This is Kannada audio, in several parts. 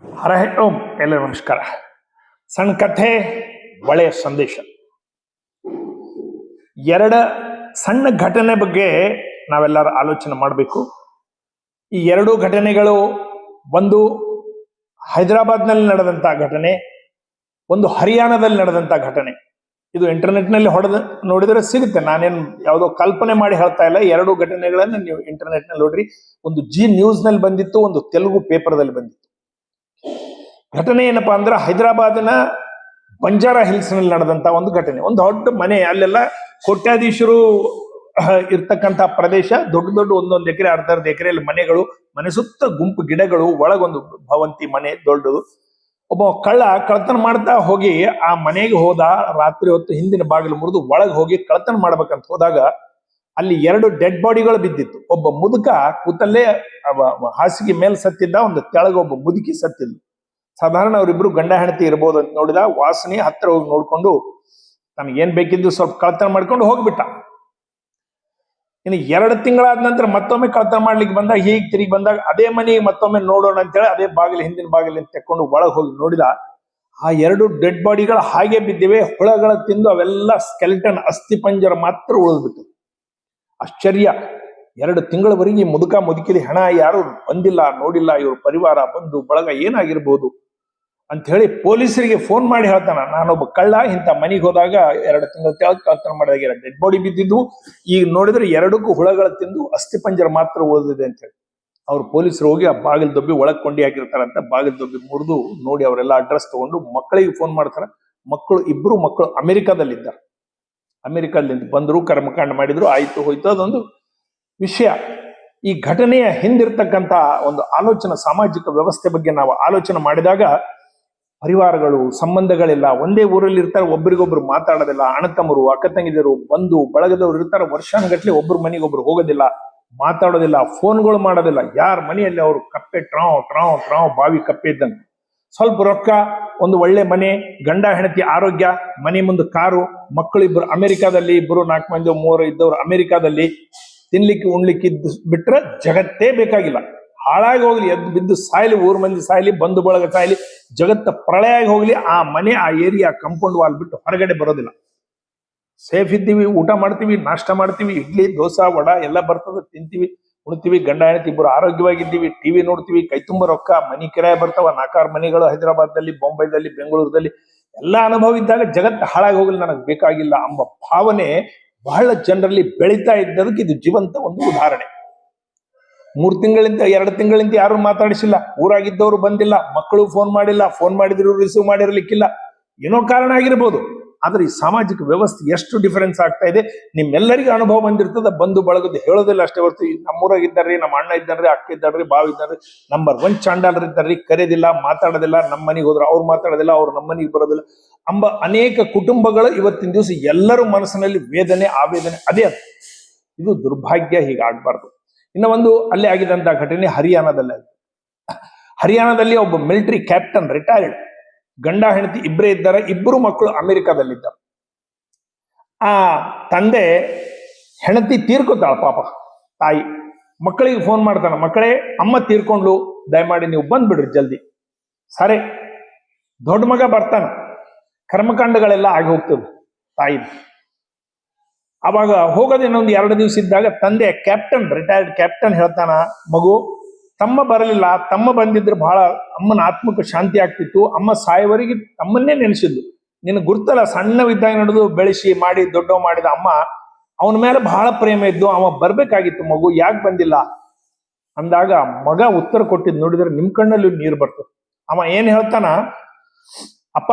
ಹರ ಓಂ ಎಲ್ಲರಿಗೂ ನಮಸ್ಕಾರ. ಸಣ್ಣ ಕಥೆ, ಒಳ್ಳೆಯ ಸಂದೇಶ. ಎರಡು ಸಣ್ಣ ಘಟನೆ ಬಗ್ಗೆ ನಾವೆಲ್ಲರೂ ಆಲೋಚನೆ ಮಾಡಬೇಕು. ಈ ಎರಡೂ ಘಟನೆಗಳು, ಒಂದು ಹೈದರಾಬಾದ್ನಲ್ಲಿ ನಡೆದಂಥ ಘಟನೆ, ಒಂದು ಹರಿಯಾಣದಲ್ಲಿ ನಡೆದಂಥ ಘಟನೆ. ಇದು ಇಂಟರ್ನೆಟ್ನಲ್ಲಿ ನೋಡಿದರೆ ಸಿಗುತ್ತೆ. ನಾನೇನು ಯಾವುದೋ ಕಲ್ಪನೆ ಮಾಡಿ ಹೇಳ್ತಾ ಇಲ್ಲ. ಎರಡೂ ಘಟನೆಗಳನ್ನು ನೀವು ಇಂಟರ್ನೆಟ್ನಲ್ಲಿ ನೋಡ್ರಿ. ಒಂದು ಜಿ ನ್ಯೂಸ್ನಲ್ಲಿ ಬಂದಿತ್ತು, ಒಂದು ತೆಲುಗು ಪೇಪರ್ದಲ್ಲಿ ಬಂದಿತ್ತು. ಘಟನೆ ಏನಪ್ಪಾ ಅಂದ್ರೆ, ಹೈದರಾಬಾದಿನ ಬಂಜಾರಾ ಹಿಲ್ಸ್ ನಲ್ಲಿ ನಡೆದಂತ ಒಂದು ಘಟನೆ. ಒಂದು ದೊಡ್ಡ ಮನೆ, ಅಲ್ಲೆಲ್ಲ ಕೋಟ್ಯಾಧೀಶರು ಇರ್ತಕ್ಕಂಥ ಪ್ರದೇಶ. ದೊಡ್ಡ ದೊಡ್ಡ ಒಂದೊಂದು ಎಕರೆ, ಅರ್ಧ ಎಕರೆಯಲ್ಲಿ ಮನೆಗಳು, ಮನೆ ಸುತ್ತ ಗುಂಪು ಗಿಡಗಳು, ಒಳಗೊಂದು ಭವಂತಿ ಮನೆ ದೊಡ್ಡದು. ಒಬ್ಬ ಕಳ್ತನ ಮಾಡ್ತಾ ಹೋಗಿ ಆ ಮನೆಗೆ ಹೋದ. ರಾತ್ರಿ ಹೊತ್ತು ಹಿಂದಿನ ಬಾಗಿಲು ಮುರಿದು ಒಳಗೆ ಹೋಗಿ ಕಳ್ತನ ಮಾಡ್ಬೇಕಂತ ಹೋದಾಗ ಅಲ್ಲಿ ಎರಡು ಡೆಡ್ ಬಾಡಿಗಳು ಬಿದ್ದಿತ್ತು. ಒಬ್ಬ ಮುದುಕ ಕೂತಲ್ಲೇ ಹಾಸಿಗೆ ಮೇಲೆ ಸತ್ತಿದ್ದ, ಒಂದು ತೆಳಗ ಒಬ್ಬ ಮುದುಕಿ ಸತ್ತಿದ್ಲು. ಸಾಧಾರಣ ಅವರಿಬ್ರು ಗಂಡ ಹೆಂಡತಿ ಇರ್ಬೋದು ಅಂತ ನೋಡಿದ. ವಾಸನೆ ಹತ್ರ ಹೋಗಿ ನೋಡ್ಕೊಂಡು ತನಗೇನ್ ಬೇಕಿದ್ದು ಸ್ವಲ್ಪ ಕಳ್ತನ ಮಾಡ್ಕೊಂಡು ಹೋಗ್ಬಿಟ್ಟ. ಇನ್ನು 2 ತಿಂಗಳಾದ ನಂತರ ಮತ್ತೊಮ್ಮೆ ಕಳ್ತನ ಮಾಡ್ಲಿಕ್ಕೆ ಬಂದಾಗ, ಹೀಗೆ ತಿರುಗಿ ಬಂದಾಗ ಅದೇ ಮನೆಗೆ ಮತ್ತೊಮ್ಮೆ ನೋಡೋಣ ಅಂತೇಳಿ ಅದೇ ಬಾಗಿಲು, ಹಿಂದಿನ ಬಾಗಿಲು ತೆಕ್ಕೊಂಡು ಒಳಗೆ ಹೋಗಿ ನೋಡಿದ. ಆ 2 ಡೆಡ್ ಬಾಡಿಗಳು ಹಾಗೆ ಬಿದ್ದಿವೆ. ಹುಳಗಳ ತಿಂದು ಅವೆಲ್ಲ ಸ್ಕೆಲಿಟನ್, ಅಸ್ಥಿ ಪಂಜರ ಮಾತ್ರ ಉಳಿದ್ಬಿಟ್ಟು. ಆಶ್ಚರ್ಯ. 2 ತಿಂಗಳವರೆಗೆ ಮುದುಕ ಮುದುಕಿದ ಹೆಣ ಯಾರು ಬಂದಿಲ್ಲ, ನೋಡಿಲ್ಲ. ಇವ್ರ ಪರಿವಾರ, ಬಂಧು ಬಳಗ ಏನಾಗಿರ್ಬೋದು ಅಂತ ಹೇಳಿ ಪೊಲೀಸರಿಗೆ ಫೋನ್ ಮಾಡಿ ಹೇಳ್ತಾನ, ನಾನೊಬ್ಬ ಕಳ್ಳ ಇಂಥ ಮನೆಗೆ ಹೋದಾಗ 2 ತಿಂಗಳ ತೆಳಗ್ ಕಳ್ತನ ಮಾಡಿದಾಗ ಡೆಡ್ ಬಾಡಿ ಬಿದ್ದಿದ್ದು, ಈಗ ನೋಡಿದ್ರೆ 2ಕ್ಕೂ ಹುಳಗಳ ತಿಂದು ಅಸ್ಥಿ ಪಂಜರ ಮಾತ್ರ ಉಳಿದಿದೆ ಅಂತ ಹೇಳಿ. ಅವ್ರು ಪೊಲೀಸರು ಹೋಗಿ ಆ ಬಾಗಿಲು ದೊಬ್ಬಿ ಒಳಗ್ ಕೊಂಡಿ ಹಾಕಿರ್ತಾರಂತ. ಬಾಗಿಲು ದೊಬ್ಬಿ ಮುರಿದು ನೋಡಿ ಅವರೆಲ್ಲ ಅಡ್ರೆಸ್ ತಗೊಂಡು ಮಕ್ಕಳಿಗೆ ಫೋನ್ ಮಾಡ್ತಾರ. ಇಬ್ರು ಮಕ್ಕಳು ಅಮೆರಿಕಾದಲ್ಲಿದ್ದಾರೆ. ಅಮೆರಿಕಾದಿಂದ ಬಂದ್ರು, ಕರ್ಮಕಾಂಡ ಮಾಡಿದ್ರು, ಆಯ್ತು ಹೋಯ್ತು, ಅದೊಂದು ವಿಷಯ. ಈ ಘಟನೆಯ ಹಿಂದಿರ್ತಕ್ಕಂಥ ಒಂದು ಆಲೋಚನೆ, ಸಾಮಾಜಿಕ ವ್ಯವಸ್ಥೆ ಬಗ್ಗೆ ನಾವು ಆಲೋಚನೆ ಮಾಡಿದಾಗ, ಪರಿವಾರಗಳು, ಸಂಬಂಧಗಳೆಲ್ಲ ಒಂದೇ ಊರಲ್ಲಿ ಇರ್ತಾರೆ, ಒಬ್ರಿಗೊಬ್ರು ಮಾತಾಡೋದಿಲ್ಲ. ಅಣ್ಣತಮ್ಮರು, ಅಕ್ಕ ತಂಗಿದರು, ಬಂಧು ಬಳಗದವ್ರು ಇರ್ತಾರೆ. ವರ್ಷಾನುಗಟ್ಲೆ ಒಬ್ರು ಮನೆಗೆ ಒಬ್ರು ಹೋಗೋದಿಲ್ಲ, ಮಾತಾಡೋದಿಲ್ಲ, ಫೋನ್ಗಳು ಮಾಡೋದಿಲ್ಲ. ಯಾರ ಮನೆಯಲ್ಲಿ ಅವರು ಕಪ್ಪೆ ಟ್ರಾವ್ ಬಾವಿ ಕಪ್ಪೆ ಇದ್ದಂಗೆ. ಸ್ವಲ್ಪ ರೊಕ್ಕ, ಒಂದು ಒಳ್ಳೆ ಮನೆ, ಗಂಡ ಹೆಂಡತಿ ಆರೋಗ್ಯ, ಮನೆ ಮುಂದೆ ಕಾರು, ಮಕ್ಕಳು ಇಬ್ರು ಅಮೆರಿಕಾದಲ್ಲಿ, ಇಬ್ರು 4 ಮಂದಿ 3 ಇದ್ದವ್ರು ಅಮೆರಿಕಾದಲ್ಲಿ. ತಿನ್ಲಿಕ್ಕೆ ಉಣ್ಲಿಕ್ಕೆ ಬಿಟ್ರೆ ಜಗತ್ತೇ ಬೇಕಾಗಿಲ್ಲ. ಹಾಳಾಗಿ ಹೋಗ್ಲಿ, ಎದ್ದು ಬಿದ್ದು ಸಾಯ್ಲಿ, ಊರ್ ಮಂದಿ ಸಾಯ್ಲಿ, ಬಂಧು ಬಳಗ ಸಾಯ್ಲಿ, ಜಗತ್ತ ಪ್ರಳಯ ಆಗಿ ಹೋಗ್ಲಿ, ಆ ಮನೆ, ಆ ಏರಿಯಾ ಕಾಂಪೌಂಡ್ ವಾಲ್ ಬಿಟ್ಟು ಹೊರಗಡೆ ಬರೋದಿಲ್ಲ. ಸೇಫ್ ಇದ್ದೀವಿ, ಊಟ ಮಾಡ್ತೀವಿ, ನಾಷ್ಟ ಮಾಡ್ತೀವಿ, ಇಡ್ಲಿ ದೋಸೆ ವಡ ಎಲ್ಲ ಬರ್ತದೆ, ತಿಂತೀವಿ, ಉಣ್ತೀವಿ, ಗಂಡ ಹೆಂಡತಿ ಇಬ್ಬರು ಆರೋಗ್ಯವಾಗಿದ್ದೀವಿ, ಟಿವಿ ನೋಡ್ತೀವಿ, ಕೈ ತುಂಬ ರೊಕ್ಕ, ಮನಿ ಕಿರಾಯ ಬರ್ತಾವ, 4-6 ಮನೆಗಳು ಹೈದರಾಬಾದ್ದಲ್ಲಿ, ಬೊಂಬೈದಲ್ಲಿ, ಬೆಂಗಳೂರಲ್ಲಿ ಎಲ್ಲ ಅನುಭವ ಇದ್ದಾಗ ಜಗತ್ತು ಹಾಳಾಗಿ ಹೋಗ್ಲಿ, ನನಗೆ ಬೇಕಾಗಿಲ್ಲ ಎಂಬ ಭಾವನೆ ಬಹಳ ಜನರಲ್ಲಿ ಬೆಳೀತಾ ಇದ್ದದಕ್ಕೆ ಇದು ಜೀವಂತ ಒಂದು ಉದಾಹರಣೆ. 3 ತಿಂಗಳಿಂದ 2 ತಿಂಗಳಿಂದ ಯಾರು ಮಾತಾಡಿಸಿಲ್ಲ, ಊರಾಗಿದ್ದವರು ಬಂದಿಲ್ಲ, ಮಕ್ಕಳು ಫೋನ್ ಮಾಡಿಲ್ಲ, ಫೋನ್ ಮಾಡಿದ್ರು ರಿಸೀವ್ ಮಾಡಿರ್ಲಿಕ್ಕಿಲ್ಲ, ಏನೋ ಕಾರಣ ಆಗಿರ್ಬೋದು. ಆದ್ರೆ ಈ ಸಾಮಾಜಿಕ ವ್ಯವಸ್ಥೆ ಎಷ್ಟು ಡಿಫರೆನ್ಸ್ ಆಗ್ತಾ ಇದೆ, ನಿಮ್ಮೆಲ್ಲರಿಗೂ ಅನುಭವ ಬಂದಿರ್ತದ. ಬಂಧು ಬಳಗದ್ದು ಹೇಳೋದಿಲ್ಲ ಅಷ್ಟೇ ಹೊರತು, ನಮ್ಮೂರಾಗ ಇದ್ದಾರ್ರಿ, ನಮ್ಮ ಅಣ್ಣ ಇದ್ದಾರ್ರಿ, ಅಕ್ಕ ಇದ್ದಾರ್ರಿ, ಬಾವ್ ಇದ್ದಾರ್ರಿ, ನಂಬರ್ 1 ಚಾಂಡಾಲರ್ ಇದ್ದಾರ್ರಿ, ಕರೆಯೋದಿಲ್ಲ, ಮಾತಾಡೋದಿಲ್ಲ, ನಮ್ಮ ಮನೆಗೆ ಹೋದ್ರೆ ಅವ್ರು ಮಾತಾಡೋದಿಲ್ಲ, ಅವ್ರು ನಮ್ಮ ಮನೆಗೆ ಬರೋದಿಲ್ಲ ಎಂಬ ಅನೇಕ ಕುಟುಂಬಗಳು ಇವತ್ತಿನ ದಿವಸ ಎಲ್ಲರ ಮನಸ್ಸಿನಲ್ಲಿ ವೇದನೆ, ಆವೇದನೆ ಅದೇ ಅದು. ಇದು ದುರ್ಭಾಗ್ಯ, ಹೀಗಾಗಬಾರ್ದು. ಇನ್ನು ಒಂದು ಅಲ್ಲೇ ಆಗಿದಂತ ಘಟನೆ ಹರಿಯಾಣದಲ್ಲಿ ಒಬ್ಬ ಮಿಲಿಟರಿ ಕ್ಯಾಪ್ಟನ್, ರಿಟೈರ್ಡ್, ಗಂಡ ಹೆಂಡತಿ ಇಬ್ಬರೇ ಇದ್ದಾರೆ, 2 ಮಕ್ಕಳು ಅಮೆರಿಕಾದಲ್ಲಿದ್ದಾರೆ. ಆ ತಂದೆ ಹೆಂಡತಿ ತೀರ್ಕೊತಾಳ, ಪಾಪ ತಾಯಿ. ಮಕ್ಕಳಿಗೆ ಫೋನ್ ಮಾಡ್ತಾನ, ಮಕ್ಕಳೇ ಅಮ್ಮ ತೀರ್ಕೊಂಡ್ಲು, ದಯಮಾಡಿ ನೀವು ಬಂದ್ಬಿಡ್ರಿ ಜಲ್ದಿ. ಸರಿ, ದೊಡ್ಡ ಮಗ ಬರ್ತಾನ, ಕರ್ಮಕಾಂಡಗಳೆಲ್ಲ ಆಗಿ ಹೋಗ್ತದೆ ತಾಯಿ. ಅವಾಗ ಹೋಗೋದು ಇನ್ನೊಂದು 2 ದಿವಸ ಇದ್ದಾಗ ತಂದೆ ಕ್ಯಾಪ್ಟನ್, ರಿಟೈರ್ಡ್ ಕ್ಯಾಪ್ಟನ್ ಹೇಳ್ತಾನ, ಮಗು ತಮ್ಮ ಬರಲಿಲ್ಲ, ತಮ್ಮ ಬಂದಿದ್ರೆ ಬಹಳ ಅಮ್ಮನ ಆತ್ಮಕ್ಕೆ ಶಾಂತಿ ಆಗ್ತಿತ್ತು. ಅಮ್ಮ ಸಾಯವರೆಗೆ ತಮ್ಮನ್ನೇ ನೆನೆಸಿದ್ದು. ನಿನ್ನ ಗುರ್ತಲ್ಲ, ಸಣ್ಣವಿದ್ದಾಗ ನಡೆದು ಬೆಳೆಸಿ ಮಾಡಿ ದೊಡ್ಡವ ಮಾಡಿದ ಅಮ್ಮ, ಅವನ ಮೇಲೆ ಬಹಳ ಪ್ರೇಮ ಇದ್ದು, ಅವ ಬರ್ಬೇಕಾಗಿತ್ತು, ಮಗು ಯಾಕೆ ಬಂದಿಲ್ಲ ಅಂದಾಗ ಮಗ ಉತ್ತರ ಕೊಟ್ಟಿದ್ದು ನೋಡಿದ್ರೆ ನಿಮ್ ಕಣ್ಣಲ್ಲಿ ನೀರು ಬರ್ತದೆ. ಅವ ಏನ್ ಹೇಳ್ತಾನ, ಅಪ್ಪ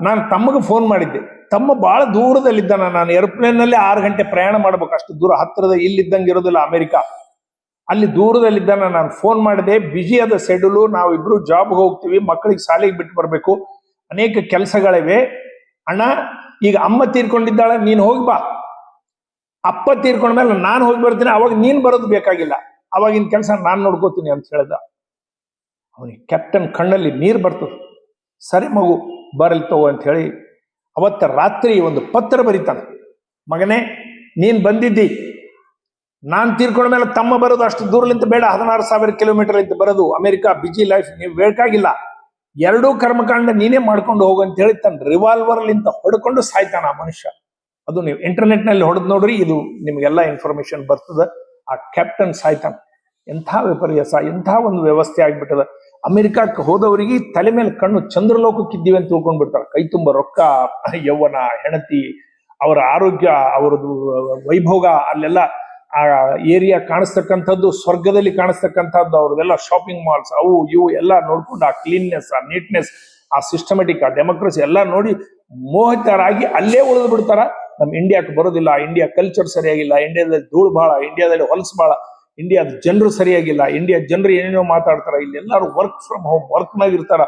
ನಾನು ತಮ್ಮಗೆ ಫೋನ್ ಮಾಡಿದ್ದೆ, ತಮ್ಮ ಬಹಳ ದೂರದಲ್ಲಿದ್ದಾನ, ನಾನು ಏರೋಪ್ಲೇನ್ ನಲ್ಲಿ 6 ಗಂಟೆ ಪ್ರಯಾಣ ಮಾಡ್ಬೇಕು, ಅಷ್ಟು ದೂರ, ಹತ್ತಿರದ ಇಲ್ಲಿದ್ದಂಗೆ ಇರೋದಿಲ್ಲ ಅಮೆರಿಕ, ಅಲ್ಲಿ ದೂರದಲ್ಲಿದ್ದಾನ. ನಾನು ಫೋನ್ ಮಾಡಿದೆ, ಬಿಜಿ ಆದ ಶೆಡ್ಯೂಲು, ನಾವಿಬ್ರು ಜಾಬ್ಗೆ ಹೋಗ್ತೀವಿ, ಮಕ್ಕಳಿಗೆ ಶಾಲೆಗೆ ಬಿಟ್ಟು ಬರ್ಬೇಕು, ಅನೇಕ ಕೆಲಸಗಳಿವೆ. ಅಣ್ಣ ಈಗ ಅಮ್ಮ ತೀರ್ಕೊಂಡಿದ್ದಾಳೆ, ನೀನ್ ಹೋಗಿ ಬಾ, ಅಪ್ಪ ತೀರ್ಕೊಂಡ್ಮೇಲೆ ನಾನು ಹೋಗಿ ಬರ್ತೀನಿ, ಅವಾಗ ನೀನ್ ಬರೋದು ಬೇಕಾಗಿಲ್ಲ, ಅವಾಗಿನ ಕೆಲಸ ನಾನು ನೋಡ್ಕೋತೀನಿ ಅಂತ ಹೇಳ್ದ. ಅವನಿಗೆ ಕ್ಯಾಪ್ಟನ್ ಕಣ್ಣಲ್ಲಿ ನೀರು ಬರ್ತದೆ. ಸರಿ ಮಗು ಬರಲ್ ತಗೋ ಅಂತ ಹೇಳಿ ಅವತ್ತ ರಾತ್ರಿ ಒಂದು ಪತ್ರ ಬರೀತಾನೆ, ಮಗನೇ ನೀನ್ ಬಂದಿದ್ದಿ, ನಾನ್ ತೀರ್ಕೊಂಡ್ಮೇಲೆ ತಮ್ಮ ಬರೋದು ಅಷ್ಟು ದೂರಲಿಂತ ಬೇಡ, 16,000 ಕಿಲೋಮೀಟರ್ ಇಂತ ಬರೋದು, ಅಮೆರಿಕ ಬಿಜಿ ಲೈಫ್, ನೀವು ಬೇಕಾಗಿಲ್ಲ, ಎರಡೂ ಕರ್ಮಕಾಂಡ ನೀನೇ ಮಾಡ್ಕೊಂಡು ಹೋಗು ಅಂತ ಹೇಳಿ ತನ್ನ ರಿವಾಲ್ವರ್ಲಿಂದ ಹೊಡ್ಕೊಂಡು ಸಾಯ್ತಾನ ಆ ಮನುಷ್ಯ. ಅದು ನೀವು ಇಂಟರ್ನೆಟ್ ನಲ್ಲಿ ಹೊಡೆದ್ ನೋಡ್ರಿ, ಇದು ನಿಮ್ಗೆಲ್ಲ ಇನ್ಫಾರ್ಮೇಶನ್ ಬರ್ತದ. ಆ ಕ್ಯಾಪ್ಟನ್ ಸಾಯ್ತಾನ. ಎಂಥ ವಿಪರ್ಯಾಸ, ಎಂಥ ಒಂದು ವ್ಯವಸ್ಥೆ ಆಗ್ಬಿಟ್ಟದ. ಅಮೆರಿಕಕ್ಕೆ ಹೋದವರಿಗೆ ತಲೆ ಮೇಲೆ ಕಣ್ಣು ಚಂದ್ರಲೋಕಕ್ಕಿದ್ದೀವಿ ಅಂತ ತಿಳ್ಕೊಂಡ್ಬಿಡ್ತಾರೆ. ಕೈ ತುಂಬ ರೊಕ್ಕ, ಯೌವನ, ಹೆಂಡತಿ, ಅವರ ಆರೋಗ್ಯ, ಅವರದು ವೈಭೋಗ, ಅಲ್ಲೆಲ್ಲ ಆ ಏರಿಯಾ ಕಾಣಿಸ್ತಕ್ಕಂಥದ್ದು ಸ್ವರ್ಗದಲ್ಲಿ ಕಾಣಿಸ್ತಕ್ಕಂಥದ್ದು. ಅವ್ರದೆಲ್ಲ ಶಾಪಿಂಗ್ ಮಾಲ್ಸ್, ಅವು ಇವು ಎಲ್ಲ ನೋಡ್ಕೊಂಡು ಆ ಕ್ಲೀನ್ನೆಸ್, ಆ ನೀಟ್ನೆಸ್, ಆ ಸಿಸ್ಟಮೆಟಿಕ್, ಆ ಡೆಮೋಕ್ರಸಿ ಎಲ್ಲ ನೋಡಿ ಮೋಹಿತರಾಗಿ ಅಲ್ಲೇ ಉಳಿದು ಬಿಡ್ತಾರ. ನಮ್ ಇಂಡಿಯಾಕ್ಕೆ ಬರೋದಿಲ್ಲ, ಇಂಡಿಯಾ ಕಲ್ಚರ್ ಸರಿಯಾಗಿಲ್ಲ, ಇಂಡಿಯಾದಲ್ಲಿ ಧೂಳು ಬಾಳ, ಇಂಡಿಯಾದಲ್ಲಿ ಹೊಲಸು ಬಾಳ, ಇಂಡಿಯಾದ ಜನರು ಸರಿಯಾಗಿಲ್ಲ, ಇಂಡಿಯಾ ಜನರು ಏನೇನೋ ಮಾತಾಡ್ತಾರ, ಇಲ್ಲಿ ಎಲ್ಲರೂ ವರ್ಕ್ ಫ್ರಮ್ ಹೋಮ್, ವರ್ಕ್ನಾಗ ಇರ್ತಾರ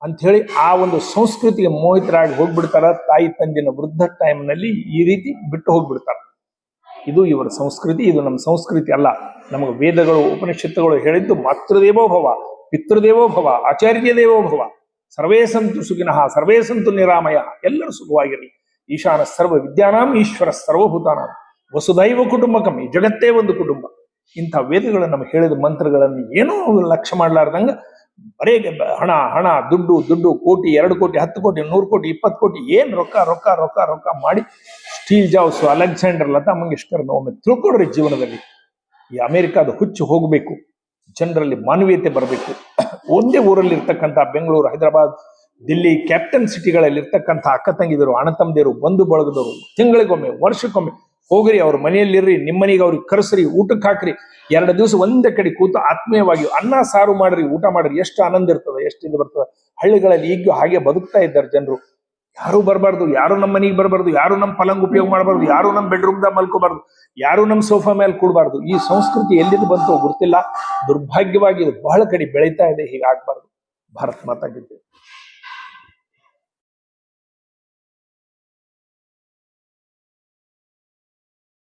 ಅಂತ ಹೇಳಿ ಆ ಒಂದು ಸಂಸ್ಕೃತಿಗೆ ಮೋಹಿತರಾಗಿ ಹೋಗ್ಬಿಡ್ತಾರ. ತಾಯಿ ತಂದಿನ ವೃದ್ಧ ಟೈಮ್ನಲ್ಲಿ ಈ ರೀತಿ ಬಿಟ್ಟು ಹೋಗ್ಬಿಡ್ತಾರ. ಇದು ಇವರ ಸಂಸ್ಕೃತಿ. ಇದು ನಮ್ಮ ಸಂಸ್ಕೃತಿ ಅಲ್ಲ. ನಮಗೆ ವೇದಗಳು, ಉಪನಿಷತ್ತುಗಳು ಹೇಳಿದ್ದು ಮಾತೃದೇವೋಭವ, ಪಿತೃದೇವೋಭವ, ಆಚಾರ್ಯ ದೇವೋಭವ, ಸರ್ವೇ ಸಂತು ಸುಖಿನಃ, ಸರ್ವೇ ಸಂತು ನಿರಾಮಯ, ಎಲ್ಲರೂ ಸುಖವಾಗಿರಲಿ. ಈಶಾನ ಸರ್ವ ವಿದ್ಯಾನಾಂ ಈಶ್ವರ ಸರ್ವಭೂತಾನಾಂ ವಸುದೈವ ಕುಟುಂಬಕಂ, ಈ ಜಗತ್ತೇ ಒಂದು ಕುಟುಂಬ. ಇಂಥ ವೇದಗಳು ನಮಗೆ ಹೇಳಿದ ಮಂತ್ರಗಳನ್ನು ಏನೋ ಲಕ್ಷ್ಯ ಮಾಡ್ಲಾರ್ದಂಗ ಬರೇ ಹಣ ಹಣ, ದುಡ್ಡು ದುಡ್ಡು, ಕೋಟಿ, 2 ಕೋಟಿ, 10 ಕೋಟಿ, 100 ಕೋಟಿ, 20 ಕೋಟಿ, ಏನ್ ರೊಕ್ಕ ರೊಕ್ಕ ರೊಕ್ಕ ರೊಕ್ಕ ಮಾಡಿ ಸ್ಟೀಲ್ ಜಾಬ್ಸ್, ಅಲೆಕ್ಸಾಂಡರ್, ಲತಾ ಮಂಗೇಶ್ಕರ್ನ ಒಮ್ಮೆ ತಿಳ್ಕೊಡ್ರಿ. ಜೀವನದಲ್ಲಿ ಈ ಅಮೆರಿಕಾದ ಹುಚ್ಚು ಹೋಗ್ಬೇಕು, ಜನರಲ್ಲಿ ಮಾನವೀಯತೆ ಬರಬೇಕು. ಒಂದೇ ಊರಲ್ಲಿ ಇರ್ತಕ್ಕಂಥ ಬೆಂಗಳೂರು, ಹೈದರಾಬಾದ್, ದಿಲ್ಲಿ ಕ್ಯಾಪಿಟಲ್ ಸಿಟಿಗಳಲ್ಲಿ ಇರ್ತಕ್ಕಂಥ ಅಕ್ಕ ತಂಗಿದರು, ಅಣ್ಣ ತಮ್ಮದಿರು, ಬಂಧು ಬಳಗದವರು ತಿಂಗಳಿಗೊಮ್ಮೆ, ವರ್ಷಕ್ಕೊಮ್ಮೆ ಹೋಗ್ರಿ, ಅವ್ರ ಮನೆಯಲ್ಲಿರ್ರಿ, ನಿಮ್ಮ ಮನೆಗೆ ಅವ್ರಿಗೆ ಕರೆಸ್ರಿ, ಊಟಕ್ಕೆ ಹಾಕ್ರಿ, 2 ದಿವಸ ಒಂದೇ ಕಡೆ ಕೂತು ಆತ್ಮೀಯವಾಗಿ ಅನ್ನ ಸಾರು ಮಾಡ್ರಿ, ಊಟ ಮಾಡ್ರಿ. ಎಷ್ಟು ಆನಂದ ಇರ್ತದೆ, ಎಷ್ಟು ಇದು ಬರ್ತದೆ. ಹಳ್ಳಿಗಳಲ್ಲಿ ಈಗ ಹಾಗೆ ಬದುಕ್ತಾ ಇದ್ದಾರೆ ಜನರು. ಯಾರು ಬರಬಾರ್ದು, ಯಾರು ನಮ್ಮ ಮನೆಗೆ ಬರಬಾರ್ದು, ಯಾರು ನಮ್ಮ ಪಲಂಗ್ ಉಪಯೋಗ ಮಾಡಬಾರ್ದು, ಯಾರು ನಮ್ಮ ಬೆಡ್ರೂಮ್ದಾಗ ಮಲ್ಕೋಬಾರ್ದು, ಯಾರು ನಮ್ಮ ಸೋಫಾ ಮೇಲೆ ಕೂಡಬಾರ್ದು. ಈ ಸಂಸ್ಕೃತಿ ಎಲ್ಲಿದ್ದು ಬಂತು ಗೊತ್ತಿಲ್ಲ. ದುರ್ಭಾಗ್ಯವಾಗಿ ಇದು ಬಹಳ ಕಡೆ ಬೆಳೀತಾ ಇದೆ. ಹೀಗಾಗಬಾರ್ದು. ಭಾರತ್ ಮಾತಾ ಕೀ ಜೈ.